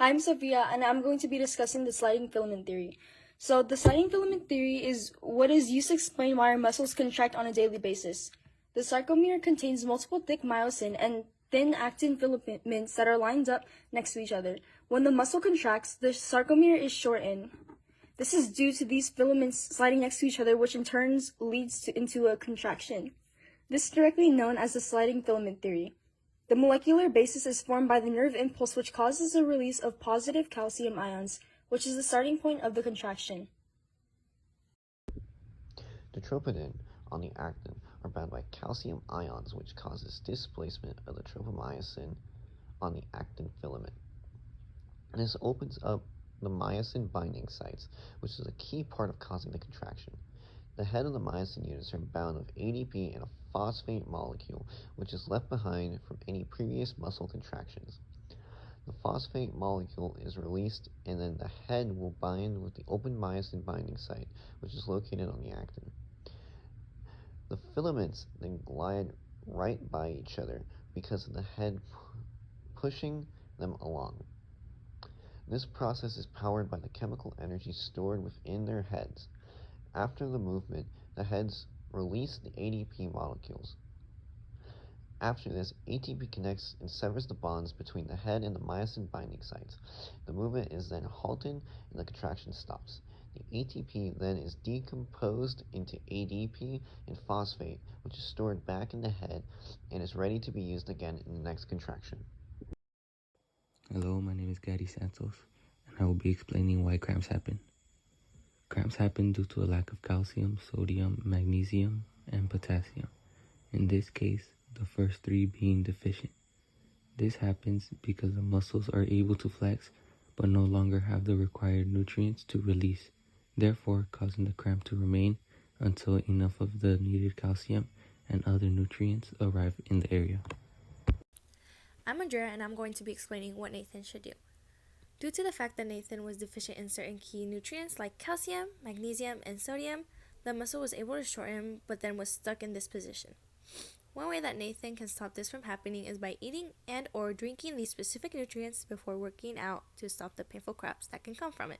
Hi, I'm Sophia, and I'm going to be discussing the sliding filament theory. So, the sliding filament theory is what is used to explain why our muscles contract on a daily basis. The sarcomere contains multiple thick myosin and thin actin filaments that are lined up next to each other. When the muscle contracts, the sarcomere is shortened. This is due to these filaments sliding next to each other, which in turn leads into a contraction. This is directly known as the sliding filament theory. The molecular basis is formed by the nerve impulse, which causes the release of positive calcium ions, which is the starting point of the contraction. The troponin on the actin are bound by calcium ions, which causes displacement of the tropomyosin on the actin filament. This opens up the myosin binding sites, which is a key part of causing the contraction. The head of the myosin units are bound with ADP and a phosphate molecule, which is left behind from any previous muscle contractions. The phosphate molecule is released, and then the head will bind with the open myosin binding site, which is located on the actin. The filaments then glide right by each other because of the head pushing them along. This process is powered by the chemical energy stored within their heads. After the movement, the heads release the ADP molecules. After this, ATP connects and severs the bonds between the head and the myosin binding sites. The movement is then halted and the contraction stops. The ATP then is decomposed into ADP and phosphate, which is stored back in the head and is ready to be used again in the next contraction. Hello, my name is Gary Santos, and I will be explaining why cramps happen. Cramps happen due to a lack of calcium, sodium, magnesium, and potassium. In this case, the first three being deficient. This happens because the muscles are able to flex, but no longer have the required nutrients to release, therefore causing the cramp to remain until enough of the needed calcium and other nutrients arrive in the area. I'm Andrea, and I'm going to be explaining what Nathan should do. Due to the fact that Nathan was deficient in certain key nutrients like calcium, magnesium, and sodium, the muscle was able to shorten but then was stuck in this position. One way that Nathan can stop this from happening is by eating and or drinking these specific nutrients before working out to stop the painful cramps that can come from it.